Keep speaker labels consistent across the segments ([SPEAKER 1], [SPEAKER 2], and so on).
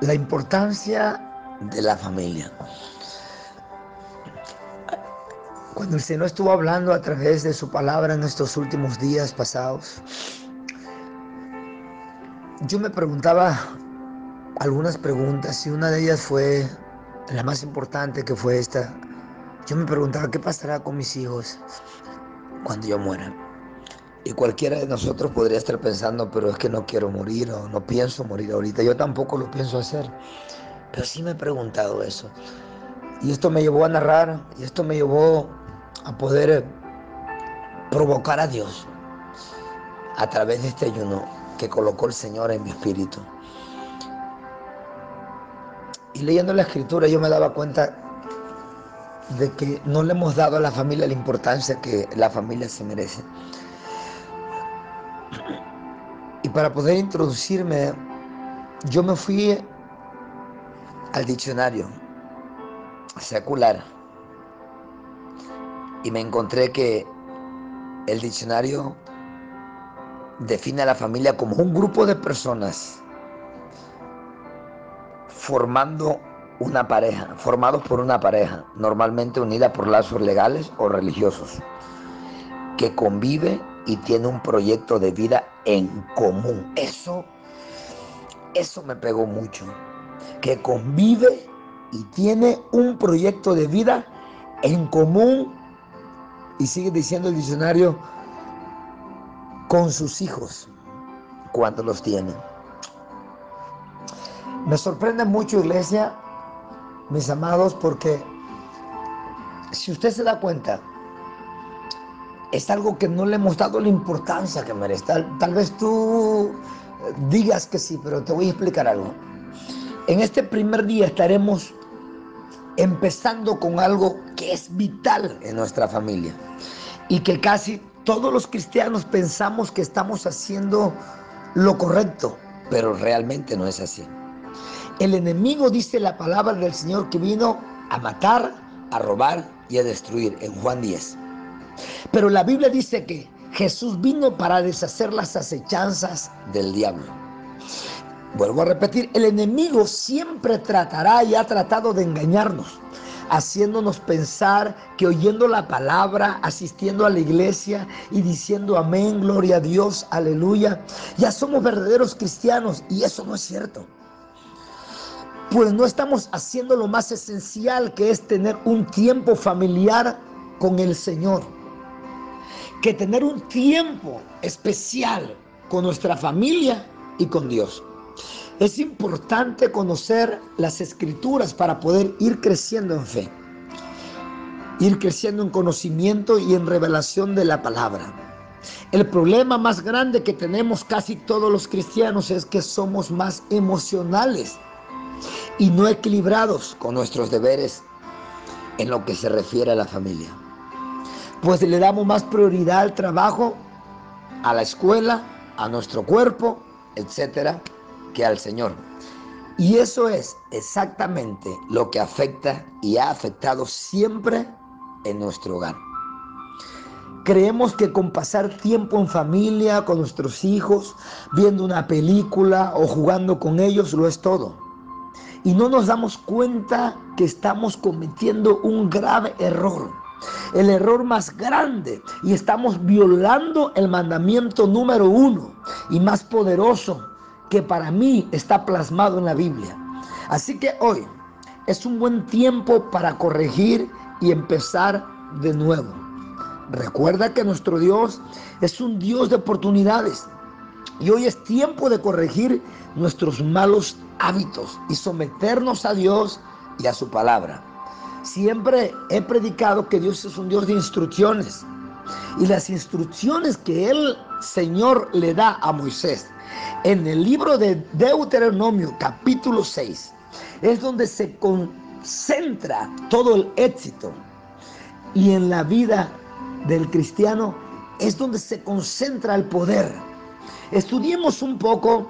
[SPEAKER 1] La importancia de la familia. Cuando el Señor estuvo hablando a través de su palabra en estos últimos días pasados, yo me preguntaba algunas preguntas y una de ellas fue la más importante, que fue esta. Yo me preguntaba, ¿qué pasará con mis hijos cuando yo muera? Y cualquiera de nosotros podría estar pensando, pero es que no quiero morir o no pienso morir ahorita. Yo tampoco lo pienso hacer, pero sí me he preguntado eso. Y esto me llevó a narrar, y esto me llevó a poder provocar a Dios a través de este ayuno que colocó el Señor en mi espíritu. Y leyendo la Escritura yo me daba cuenta de que no le hemos dado a la familia la importancia que la familia se merece. Y para poder introducirme, yo me fui al diccionario secular y me encontré que el diccionario define a la familia como un grupo de personas formados por una pareja, normalmente unida por lazos legales o religiosos, que convive y tiene un proyecto de vida en común. Eso me pegó mucho, que convive y tiene un proyecto de vida en común, y sigue diciendo el diccionario, con sus hijos cuando los tiene. Me sorprende mucho, iglesia, mis amados, porque si usted se da cuenta, es algo que no le hemos dado la importancia que merece. Tal vez tú digas que sí, pero te voy a explicar algo. En este primer día estaremos empezando con algo que es vital en nuestra familia y que casi todos los cristianos pensamos que estamos haciendo lo correcto, pero realmente no es así. El enemigo, dice la palabra del Señor, que vino a matar, a robar y a destruir en Juan 10. Pero la Biblia dice que Jesús vino para deshacer las acechanzas del diablo. Vuelvo a repetir, el enemigo siempre tratará y ha tratado de engañarnos, haciéndonos pensar que oyendo la palabra, asistiendo a la iglesia y diciendo amén, gloria a Dios, aleluya, ya somos verdaderos cristianos, y eso no es cierto. Pues no estamos haciendo lo más esencial, que es tener un tiempo familiar con el Señor, que tener un tiempo especial con nuestra familia y con Dios. Es importante conocer las Escrituras para poder ir creciendo en fe, ir creciendo en conocimiento y en revelación de la palabra. El problema más grande que tenemos casi todos los cristianos es que somos más emocionales y no equilibrados con nuestros deberes en lo que se refiere a la familia. Pues le damos más prioridad al trabajo, a la escuela, a nuestro cuerpo, etcétera, que al Señor. Y eso es exactamente lo que afecta y ha afectado siempre en nuestro hogar. Creemos que con pasar tiempo en familia, con nuestros hijos, viendo una película o jugando con ellos, lo es todo. Y no nos damos cuenta que estamos cometiendo un grave error, el error más grande, y estamos violando el mandamiento número 1 y más poderoso, que para mí está plasmado en la Biblia. Así que hoy es un buen tiempo para corregir y empezar de nuevo. Recuerda que nuestro Dios es un Dios de oportunidades, y hoy es tiempo de corregir nuestros malos hábitos y someternos a Dios y a su palabra. Siempre he predicado que Dios es un Dios de instrucciones, y las instrucciones que el Señor le da a Moisés en el libro de Deuteronomio capítulo 6 es donde se concentra todo el éxito, y en la vida del cristiano es donde se concentra el poder. Estudiemos un poco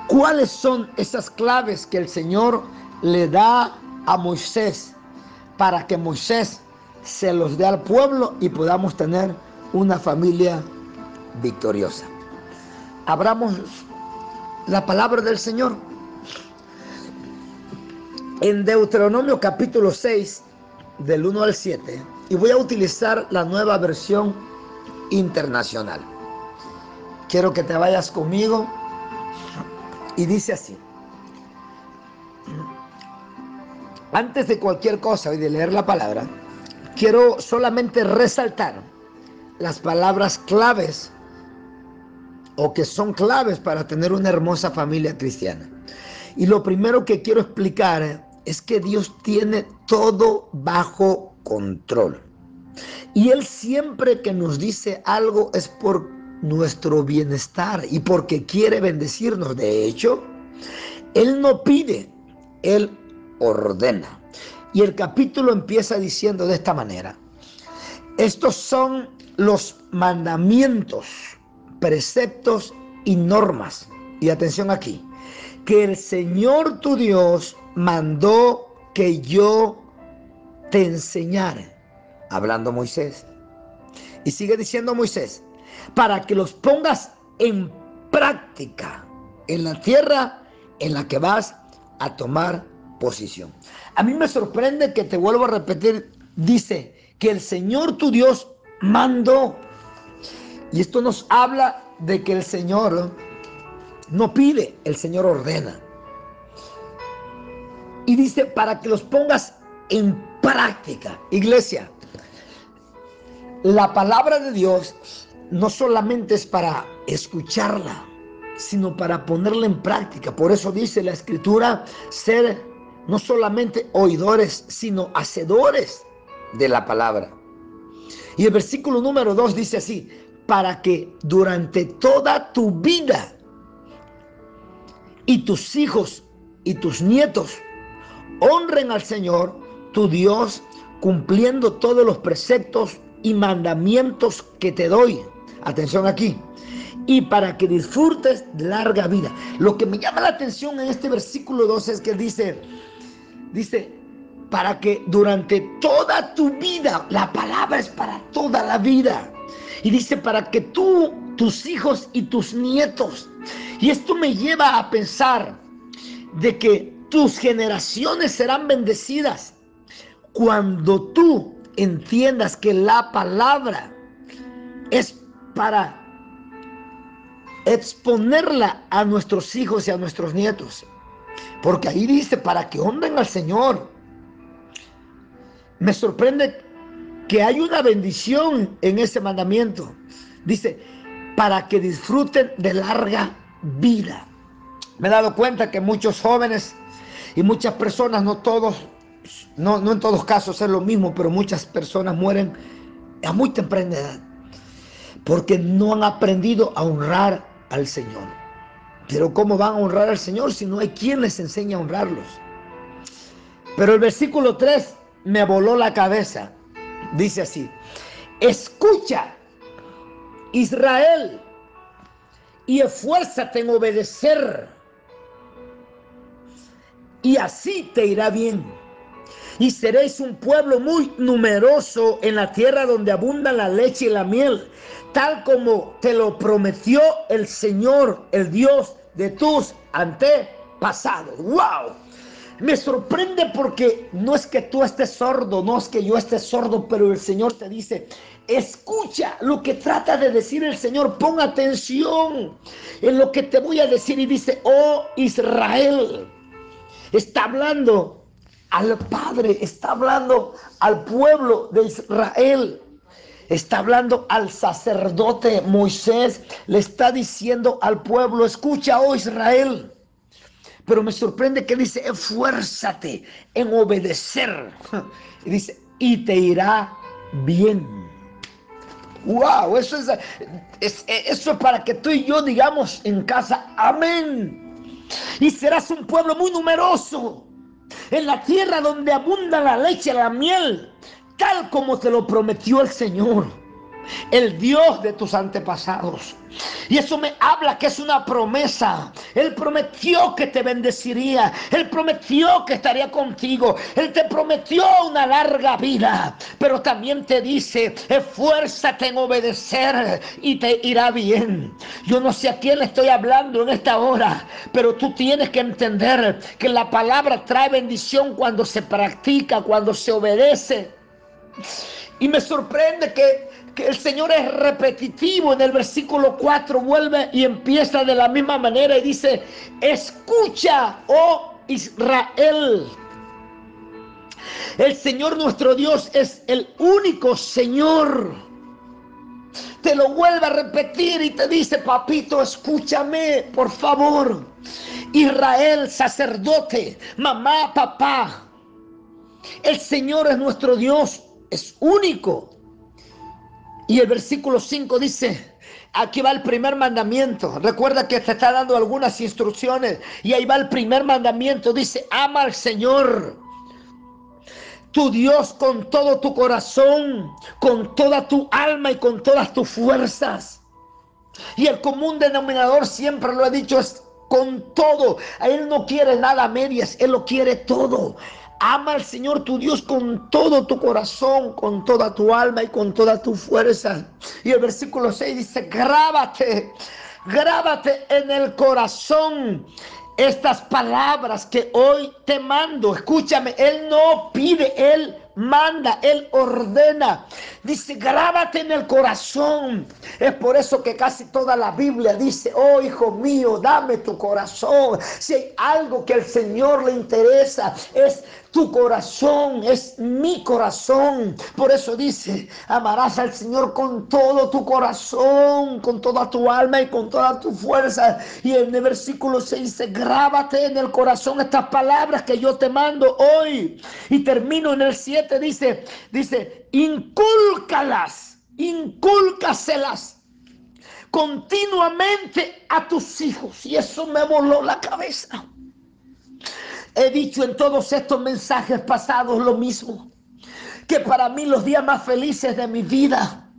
[SPEAKER 1] cuáles son esas claves que el Señor le da a Moisés para que Moisés se los dé al pueblo y podamos tener una familia victoriosa. Abramos la palabra del Señor. En Deuteronomio capítulo 6, del 1 al 7, y voy a utilizar la nueva versión internacional. Quiero que te vayas conmigo, y dice así: antes de cualquier cosa y de leer la palabra, quiero solamente resaltar las palabras claves, o que son claves para tener una hermosa familia cristiana. Y lo primero que quiero explicar es que Dios tiene todo bajo control. Y Él siempre que nos dice algo es por nuestro bienestar y porque quiere bendecirnos. De hecho, Él no pide, Él ordena. Y el capítulo empieza diciendo de esta manera: estos son los mandamientos, preceptos y normas. Y atención aquí: que el Señor tu Dios mandó que yo te enseñara. Hablando Moisés. Y sigue diciendo Moisés: para que los pongas en práctica en la tierra en la que vas a tomar posición. A mí me sorprende que, te vuelvo a repetir, dice que el Señor tu Dios mandó. Y esto nos habla de que el Señor no pide, el Señor ordena. Y dice para que los pongas en práctica. Iglesia, la palabra de Dios no solamente es para escucharla, sino para ponerla en práctica. Por eso dice la Escritura, ser no solamente oidores, sino hacedores de la palabra. Y el versículo número 2 dice así: para que durante toda tu vida y tus hijos y tus nietos honren al Señor tu Dios, cumpliendo todos los preceptos y mandamientos que te doy. Atención aquí: y para que disfrutes de larga vida. Lo que me llama la atención en este versículo 2 es que dice para que durante toda tu vida, la palabra es para toda la vida. Y dice para que tú, tus hijos y tus nietos. Y esto me lleva a pensar de que tus generaciones serán bendecidas cuando tú entiendas que la palabra es para exponerla a nuestros hijos y a nuestros nietos. Porque ahí dice para que honren al Señor. Me sorprende que hay una bendición en ese mandamiento. Dice para que disfruten de larga vida. Me he dado cuenta que muchos jóvenes y muchas personas, no en todos casos es lo mismo, pero muchas personas mueren a muy temprana edad porque no han aprendido a honrar al Señor. Pero ¿cómo van a honrar al Señor si no hay quien les enseñe a honrarlos? Pero el versículo 3 me voló la cabeza. Dice así: escucha, Israel, y esfuérzate en obedecer, y así te irá bien. Y seréis un pueblo muy numeroso en la tierra donde abundan la leche y la miel, tal como te lo prometió el Señor, el Dios de tus antepasados. ¡Wow! Me sorprende porque no es que tú estés sordo, no es que yo esté sordo, pero el Señor te dice: escucha lo que trata de decir el Señor, pon atención en lo que te voy a decir. Y dice: oh Israel. Está hablando al Padre, está hablando al pueblo de Israel, está hablando al sacerdote Moisés, le está diciendo al pueblo: escucha, oh Israel. Pero me sorprende que dice: esfuérzate en obedecer. Y dice: y te irá bien. Wow, eso es para que tú y yo digamos en casa: amén. Y serás un pueblo muy numeroso en la tierra donde abunda la leche y la miel, tal como te lo prometió el Señor. el Dios de tus antepasados. Y eso me habla que es una promesa. Él prometió que te bendeciría. Él prometió que estaría contigo. Él te prometió una larga vida. Pero también te dice, esfuérzate en obedecer y te irá bien. Yo no sé a quién le estoy hablando en esta hora, pero tú tienes que entender que la palabra trae bendición cuando se practica, cuando se obedece. Y me sorprende que el Señor es repetitivo. En el versículo 4 vuelve y empieza de la misma manera y dice, escucha, oh Israel. El Señor nuestro Dios es el único Señor. Te lo vuelve a repetir y te dice, papito, escúchame, por favor. Israel, sacerdote, mamá, papá. El Señor es nuestro Dios, es único. Y el versículo 5 dice, aquí va el primer mandamiento. Recuerda que te está dando algunas instrucciones. Y ahí va el primer mandamiento. Dice, ama al Señor, tu Dios, con todo tu corazón, con toda tu alma y con todas tus fuerzas. Y el común denominador, siempre lo he dicho, es con todo. Él no quiere nada a medias, Él lo quiere todo. Ama al Señor tu Dios con todo tu corazón, con toda tu alma y con toda tu fuerza. Y el versículo 6 dice, grábate en el corazón estas palabras que hoy te mando. Escúchame, Él no pide, Él manda, Él ordena. Dice, grábate en el corazón. Es por eso que casi toda la Biblia dice, oh hijo mío, dame tu corazón. Si hay algo que al Señor le interesa, es tu corazón, es mi corazón. Por eso dice, amarás al Señor con todo tu corazón, con toda tu alma y con toda tu fuerza. Y en el versículo 6 dice, grábate en el corazón estas palabras que yo te mando hoy. Y termino en el 7, dice, incúlcaselas continuamente a tus hijos. Y eso me voló la cabeza. He dicho en todos estos mensajes pasados lo mismo, que para mí los días más felices de mi vida,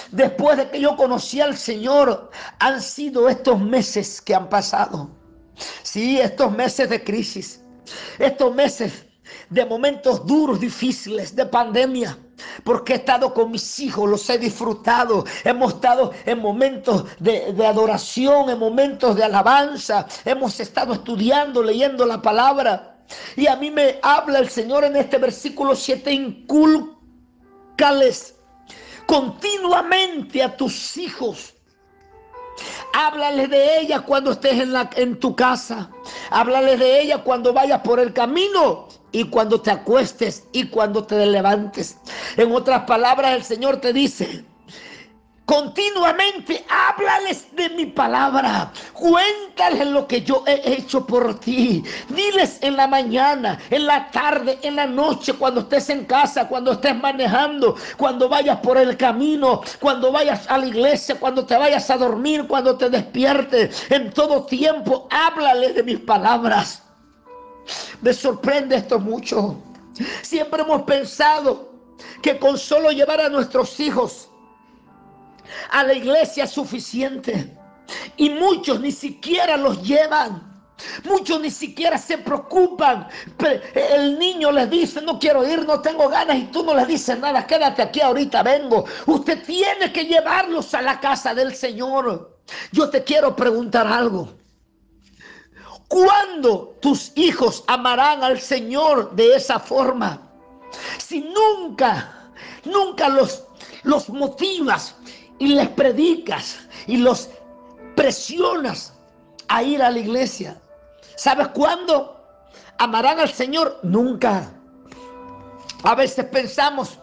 [SPEAKER 1] después de que yo conocí al Señor, han sido estos meses que han pasado. Sí, estos meses de crisis, estos meses de momentos duros, difíciles, de pandemia. Porque he estado con mis hijos, los he disfrutado. Hemos estado en momentos de adoración, en momentos de alabanza. Hemos estado estudiando, leyendo la palabra. Y a mí me habla el Señor en este versículo 7, incúlcales continuamente a tus hijos. Háblales de ella cuando estés en tu casa. Háblales de ella cuando vayas por el camino y cuando te acuestes y cuando te levantes. En otras palabras, el Señor te dice, continuamente háblales de mi palabra. Cuéntales lo que yo he hecho por ti. Diles en la mañana, en la tarde, en la noche, cuando estés en casa, cuando estés manejando, cuando vayas por el camino, cuando vayas a la iglesia, cuando te vayas a dormir, cuando te despiertes. En todo tiempo, háblales de mis palabras. Me sorprende esto mucho. Siempre hemos pensado que con solo llevar a nuestros hijos a la iglesia es suficiente. Y muchos ni siquiera los llevan. Muchos ni siquiera se preocupan. El niño les dice, no quiero ir, no tengo ganas. Y tú no les dices nada, quédate aquí, ahorita vengo. Usted tiene que llevarlos a la casa del Señor. Yo te quiero preguntar algo. ¿Cuándo tus hijos amarán al Señor de esa forma? Si nunca los motivas y les predicas y los presionas a ir a la iglesia, ¿sabes cuándo amarán al Señor? Nunca. A veces pensamos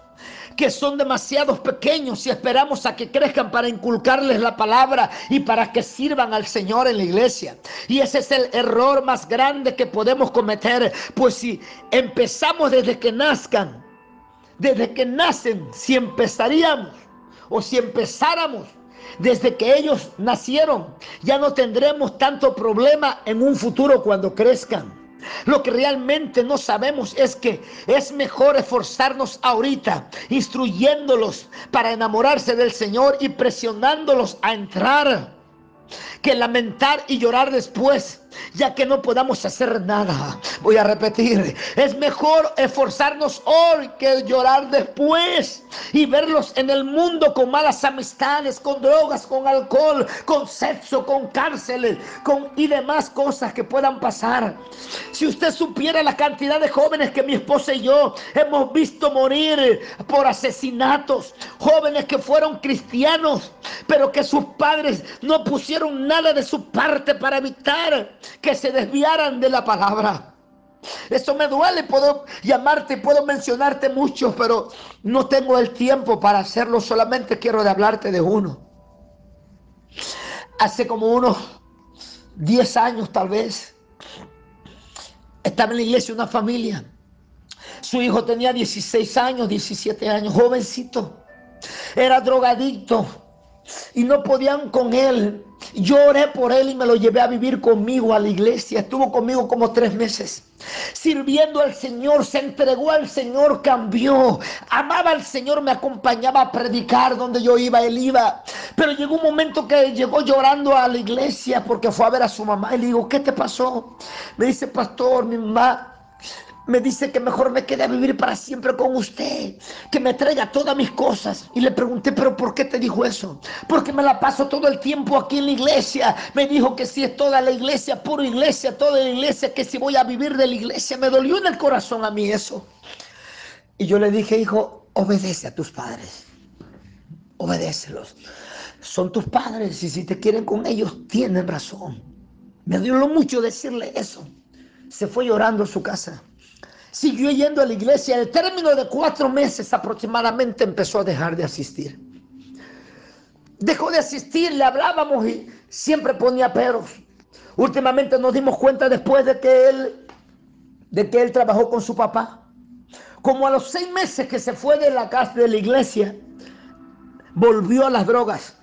[SPEAKER 1] que son demasiados pequeños y esperamos a que crezcan para inculcarles la palabra y para que sirvan al Señor en la iglesia. Y ese es el error más grande que podemos cometer, pues si empezamos desde que nazcan, desde que nacen, si empezáramos desde que ellos nacieron, ya no tendremos tanto problema en un futuro cuando crezcan. Lo que realmente no sabemos es que es mejor esforzarnos ahorita, instruyéndolos para enamorarse del Señor y presionándolos a entrar, que lamentar y llorar después, ya que no podamos hacer nada. Voy a repetir, es mejor esforzarnos hoy que llorar después y verlos en el mundo con malas amistades, con drogas, con alcohol, con sexo, con cárceles, y demás cosas que puedan pasar. Si usted supiera la cantidad de jóvenes que mi esposa y yo hemos visto morir por asesinatos, jóvenes que fueron cristianos, pero que sus padres no pusieron nada de su parte para evitar que se desviaran de la palabra. Eso me duele. Puedo llamarte, puedo mencionarte muchos, pero no tengo el tiempo para hacerlo. Solamente quiero hablarte de uno. Hace como unos 10 años tal vez, estaba en la iglesia una familia. Su hijo tenía 16 años, 17 años, jovencito. Era drogadicto y no podían con él. Yo oré por él y me lo llevé a vivir conmigo a la iglesia. Estuvo conmigo como 3 meses, sirviendo al Señor. Se entregó al Señor, cambió, amaba al Señor, me acompañaba a predicar donde yo iba, él iba. Pero llegó un momento que llegó llorando a la iglesia porque fue a ver a su mamá. Y le digo, ¿qué te pasó? Me dice, pastor, mi mamá me dice que mejor me quede a vivir para siempre con usted, que me traiga todas mis cosas. Y le pregunté, ¿pero por qué te dijo eso? Porque me la paso todo el tiempo aquí en la iglesia. Me dijo que si es toda la iglesia, pura iglesia, toda la iglesia, que si voy a vivir de la iglesia. Me dolió en el corazón a mí eso. Y yo le dije, hijo, obedece a tus padres, obedécelos. Son tus padres y si te quieren con ellos, tienen razón. Me dolió mucho decirle eso. Se fue llorando a su casa. Siguió yendo a la iglesia. Al término de 4 meses aproximadamente empezó a dejar de asistir. Dejó de asistir, le hablábamos y siempre ponía peros. Últimamente nos dimos cuenta después de que él trabajó con su papá. Como a los 6 meses que se fue de la casa de la iglesia, volvió a las drogas.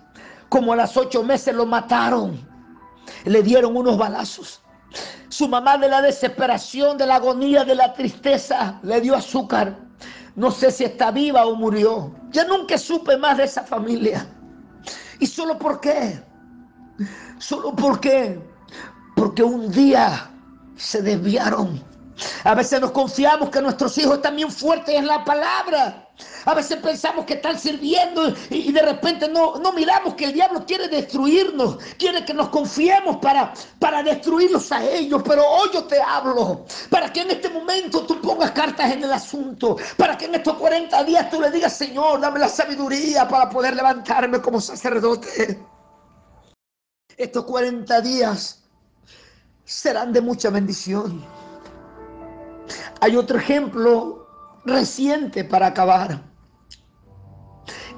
[SPEAKER 1] Como a los 8 meses lo mataron. Le dieron unos balazos. Su mamá, de la desesperación, de la agonía, de la tristeza, le dio azúcar. No sé si está viva o murió. Ya nunca supe más de esa familia. ¿Y solo por qué? ¿Solo por qué? Porque un día se desviaron. A veces nos confiamos que nuestros hijos están bien fuertes en la palabra. A veces pensamos que están sirviendo y de repente no miramos que el diablo quiere destruirnos. Quiere que nos confiemos para destruirlos a ellos. Pero hoy yo te hablo para que en este momento tú pongas cartas en el asunto. Para que en estos 40 días tú le digas, Señor, dame la sabiduría para poder levantarme como sacerdote. Estos 40 días serán de mucha bendición. Hay otro ejemplo reciente para acabar.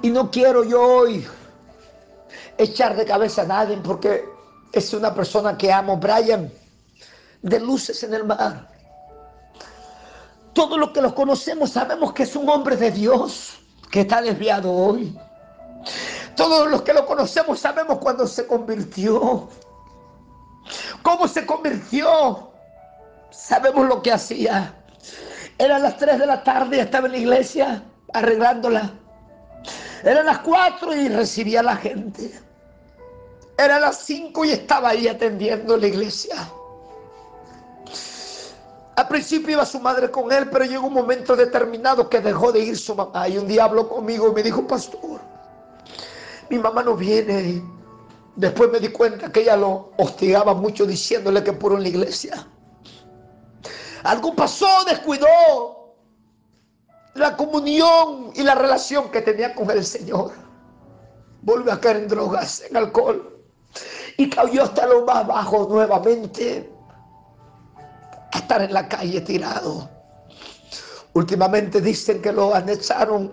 [SPEAKER 1] Y no quiero yo hoy echar de cabeza a nadie porque es una persona que amo, Brian, de Luces en el Mar. Todos los que los conocemos sabemos que es un hombre de Dios que está desviado hoy. Todos los que lo conocemos sabemos cuándo se convirtió, cómo se convirtió, sabemos lo que hacía. Eran las 3 de la tarde y estaba en la iglesia arreglándola. Eran las 4 y recibía a la gente. Eran las 5 y estaba ahí atendiendo la iglesia. Al principio iba su madre con él, pero llegó un momento determinado que dejó de ir su mamá. Y un día habló conmigo y me dijo, pastor, mi mamá no viene. Después me di cuenta que ella lo hostigaba mucho diciéndole que puro en la iglesia. Algo pasó, descuidó la comunión y la relación que tenía con el Señor. Volvió a caer en drogas, en alcohol. Y cayó hasta lo más bajo nuevamente. A estar en la calle tirado. Últimamente dicen que lo anecharon.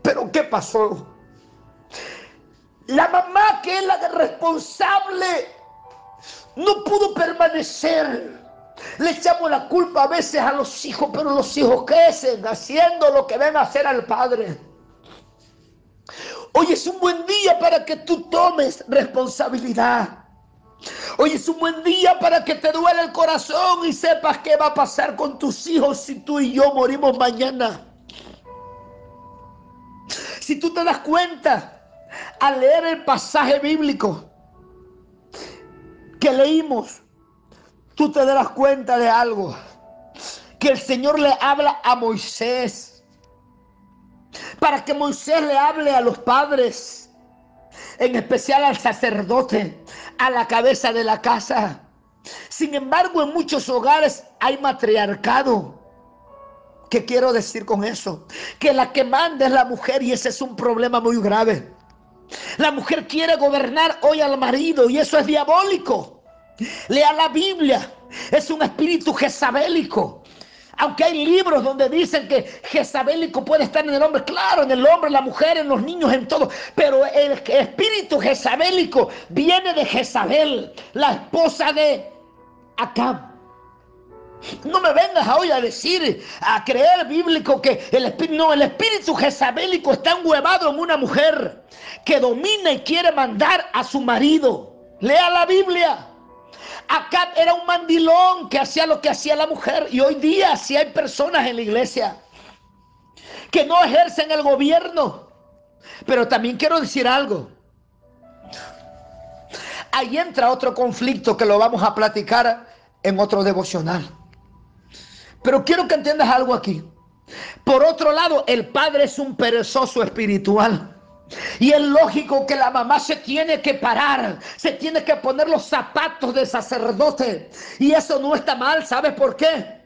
[SPEAKER 1] Pero ¿qué pasó? La mamá, que es la responsable, no pudo permanecer. Le echamos la culpa a veces a los hijos, pero los hijos crecen haciendo lo que ven a hacer al padre. Hoy es un buen día para que tú tomes responsabilidad. Hoy es un buen día para que te duele el corazón y sepas qué va a pasar con tus hijos si tú y yo morimos mañana. Si tú te das cuenta al leer el pasaje bíblico que leímos, tú te darás cuenta de algo, que el Señor le habla a Moisés, para que Moisés le hable a los padres, en especial al sacerdote, a la cabeza de la casa. Sin embargo, en muchos hogares hay matriarcado. ¿Qué quiero decir con eso? Que la que manda es la mujer, y ese es un problema muy grave. La mujer quiere gobernar hoy al marido, y eso es diabólico. Lea la Biblia, es un espíritu jezabélico. Aunque hay libros donde dicen que jezabélico puede estar en el hombre, claro, en el hombre, en la mujer, en los niños, en todo. Pero el espíritu jezabélico viene de Jezabel, la esposa de Acab. No me vengas hoy a decir, a creer bíblico que el espíritu jezabélico está enhuevado en una mujer que domina y quiere mandar a su marido. Lea la Biblia. Acab era un mandilón que hacía lo que hacía la mujer. Y hoy día sí hay personas en la iglesia que no ejercen el gobierno. Pero también quiero decir algo. Ahí entra otro conflicto que lo vamos a platicar en otro devocional. Pero quiero que entiendas algo aquí. Por otro lado, el padre es un perezoso espiritual. Y es lógico que la mamá se tiene que parar, se tiene que poner los zapatos del sacerdote. Y eso no está mal, ¿sabes por qué?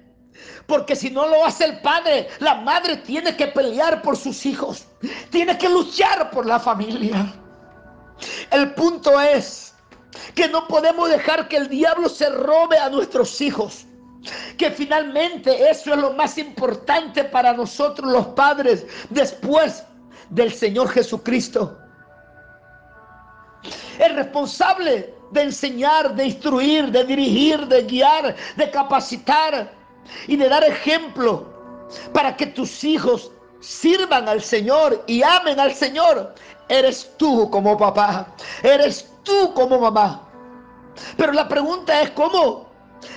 [SPEAKER 1] Porque si no lo hace el padre, la madre tiene que pelear por sus hijos. Tiene que luchar por la familia. El punto es que no podemos dejar que el diablo se robe a nuestros hijos. Que finalmente eso es lo más importante para nosotros los padres después del Señor Jesucristo. El responsable de enseñar, de instruir, de dirigir, de guiar, de capacitar y de dar ejemplo para que tus hijos sirvan al Señor y amen al Señor, eres tú como papá, eres tú como mamá. Pero la pregunta es, ¿cómo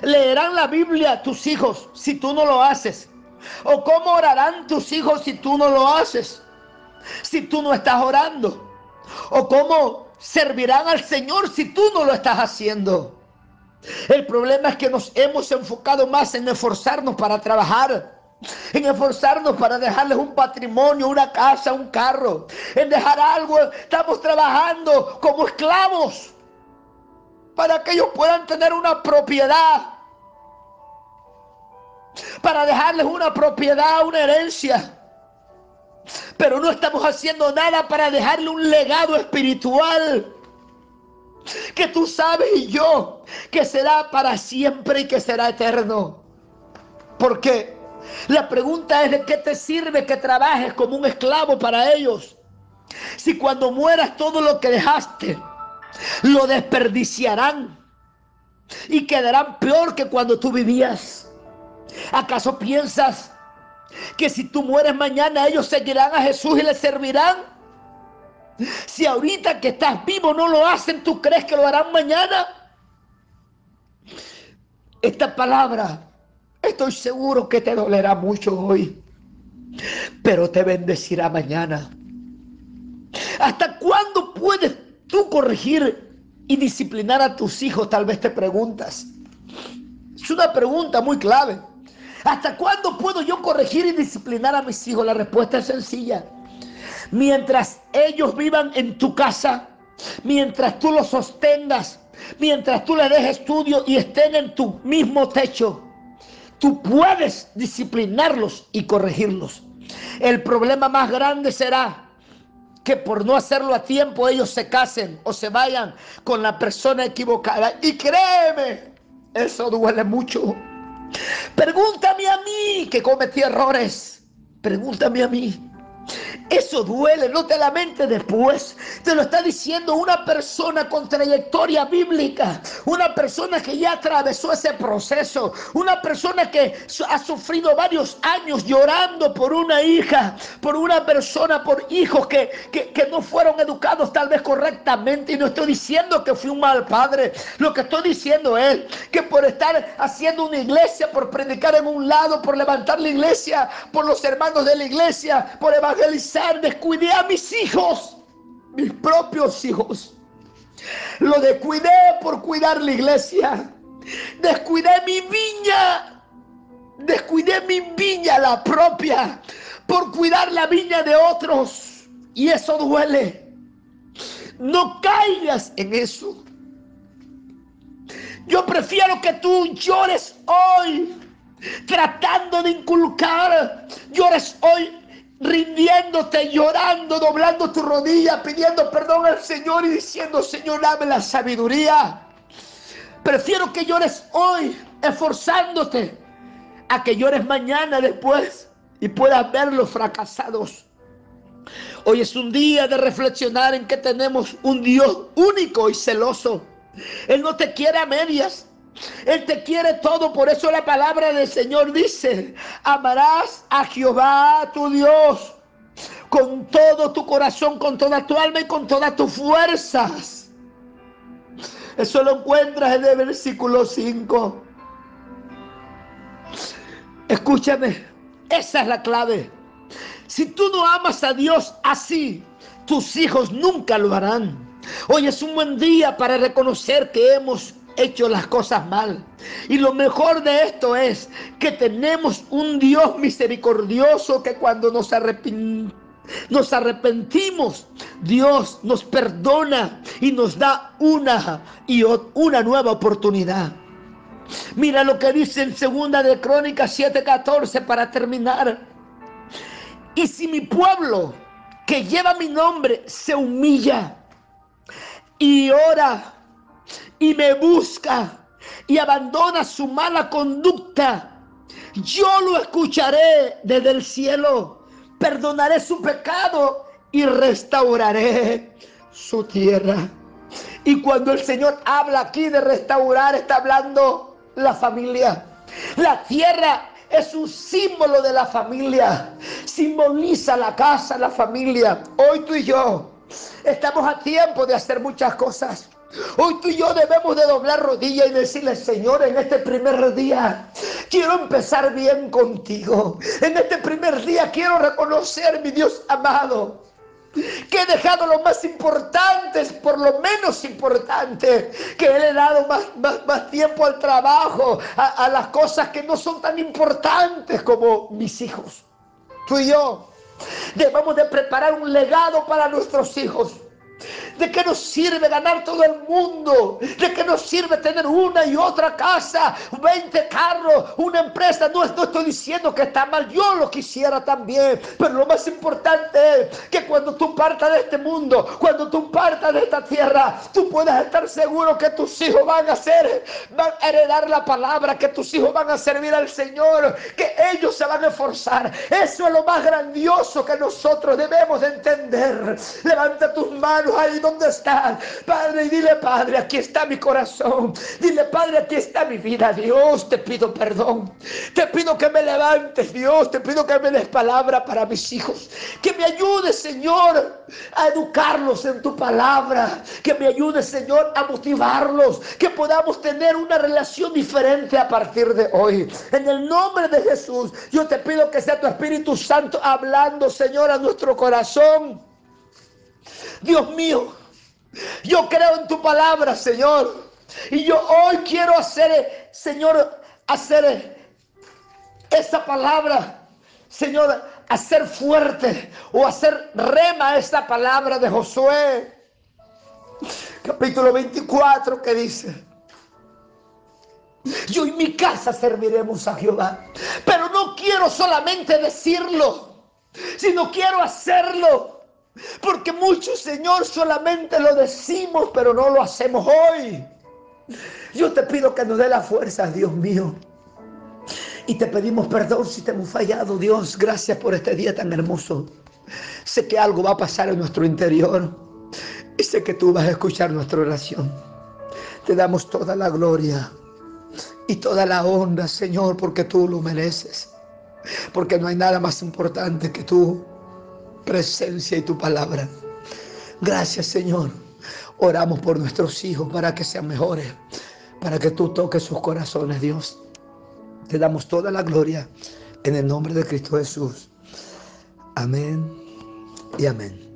[SPEAKER 1] leerán la Biblia tus hijos si tú no lo haces? ¿O cómo orarán tus hijos si tú no lo haces? Si tú no estás orando. ¿O cómo servirán al Señor si tú no lo estás haciendo? El problema es que nos hemos enfocado más en esforzarnos para trabajar, en esforzarnos para dejarles un patrimonio, una casa, un carro, en dejar algo. Estamos trabajando como esclavos para que ellos puedan tener una propiedad, para dejarles una propiedad, una herencia. Pero no estamos haciendo nada para dejarle un legado espiritual que tú sabes y yo que será para siempre y que será eterno. Porque la pregunta es, ¿de qué te sirve que trabajes como un esclavo para ellos si cuando mueras todo lo que dejaste lo desperdiciarán y quedarán peor que cuando tú vivías? ¿Acaso piensas que si tú mueres mañana ellos seguirán a Jesús y le servirán? Si ahorita que estás vivo no lo hacen, ¿tú crees que lo harán mañana? Esta palabra estoy seguro que te dolerá mucho hoy, pero te bendecirá mañana. ¿Hasta cuándo puedes tú corregir y disciplinar a tus hijos? Tal vez te preguntas. Es una pregunta muy clave. ¿Hasta cuándo puedo yo corregir y disciplinar a mis hijos? La respuesta es sencilla. Mientras ellos vivan en tu casa, mientras tú los sostengas, mientras tú les des estudio y estén en tu mismo techo, tú puedes disciplinarlos y corregirlos. El problema más grande será que por no hacerlo a tiempo ellos se casen o se vayan con la persona equivocada. Y créeme, eso duele mucho. Pregúntame a mí que cometí errores. Pregúntame a mí. Eso duele, no te lamentes después. Te lo está diciendo una persona con trayectoria bíblica, una persona que ya atravesó ese proceso, una persona que ha sufrido varios años llorando por una hija, por una persona, por hijos que no fueron educados tal vez correctamente. Y no estoy diciendo que fui un mal padre. Lo que estoy diciendo es que por estar haciendo una iglesia, por predicar en un lado, por levantar la iglesia, por los hermanos de la iglesia, por evangelizar, descuidé a mis hijos, mis propios hijos. Lo descuidé por cuidar la iglesia. Descuidé mi viña, la propia, por cuidar la viña de otros. Y eso duele. No caigas en eso. Yo prefiero que tú llores hoy, tratando de inculcar, llores hoy rindiéndote, llorando, doblando tu rodilla, pidiendo perdón al Señor y diciendo: Señor, dame la sabiduría. Prefiero que llores hoy, esforzándote, a que llores mañana después y puedas verlos fracasados. Hoy es un día de reflexionar en que tenemos un Dios único y celoso. Él no te quiere a medias. Él te quiere todo. Por eso la palabra del Señor dice: amarás a Jehová tu Dios con todo tu corazón, con toda tu alma y con todas tus fuerzas. Eso lo encuentras en el versículo 5. Escúchame, esa es la clave. Si tú no amas a Dios así, tus hijos nunca lo harán. Hoy es un buen día para reconocer que hemos hecho las cosas mal. Y lo mejor de esto es que tenemos un Dios misericordioso que cuando nos arrepentimos, Dios nos perdona y nos da una nueva oportunidad. Mira lo que dice en 2 de Crónicas 7:14 para terminar. Y si mi pueblo, que lleva mi nombre, se humilla y ora y me busca y abandona su mala conducta, yo lo escucharé desde el cielo, perdonaré su pecado y restauraré su tierra. Y cuando el Señor habla aquí de restaurar, está hablando la familia. La tierra es un símbolo de la familia, simboliza la casa, la familia. Hoy tú y yo estamos a tiempo de hacer muchas cosas. Hoy tú y yo debemos de doblar rodillas y decirle: Señor, en este primer día quiero empezar bien contigo. En este primer día quiero reconocer, mi Dios amado, que he dejado lo más importante por lo menos importante, que le he dado más tiempo al trabajo, a las cosas que no son tan importantes como mis hijos. Tú y yo debemos de preparar un legado para nuestros hijos. ¿De qué nos sirve ganar todo el mundo? ¿De qué nos sirve tener una y otra casa, 20 carros, una empresa? No estoy diciendo que está mal, yo lo quisiera también. Pero lo más importante es que cuando tú partas de este mundo, cuando tú partas de esta tierra, tú puedas estar seguro que tus hijos van a heredar la palabra, que tus hijos van a servir al Señor, que ellos se van a esforzar. Eso es lo más grandioso que nosotros debemos de entender. Levanta tus manos ahí donde estás, Padre, y dile: Padre, aquí está mi corazón. Dile: Padre, aquí está mi vida. Dios, te pido perdón. Te pido que me levantes, Dios. Te pido que me des palabra para mis hijos. Que me ayudes, Señor, a educarlos en tu palabra. Que me ayudes, Señor, a motivarlos. Que podamos tener una relación diferente a partir de hoy. En el nombre de Jesús, yo te pido que sea tu Espíritu Santo hablando, Señor, a nuestro corazón. Dios mío, yo creo en tu palabra, Señor, y yo hoy quiero hacer, Señor, esa palabra, Señor, hacer fuerte o hacer rema esa palabra de Josué, capítulo 24, que dice: yo y mi casa serviremos a Jehová. Pero no quiero solamente decirlo, sino quiero hacerlo. Porque muchos, Señor, solamente lo decimos, pero no lo hacemos hoy. Yo te pido que nos dé la fuerza, Dios mío. Y te pedimos perdón si te hemos fallado, Dios. Gracias por este día tan hermoso. Sé que algo va a pasar en nuestro interior y sé que tú vas a escuchar nuestra oración. Te damos toda la gloria y toda la honra, Señor, porque tú lo mereces. Porque no hay nada más importante que tu presencia y tu palabra. Gracias, Señor. Oramos por nuestros hijos para que sean mejores, para que tú toques sus corazones, Dios. Te damos toda la gloria en el nombre de Cristo Jesús. Amén y amén.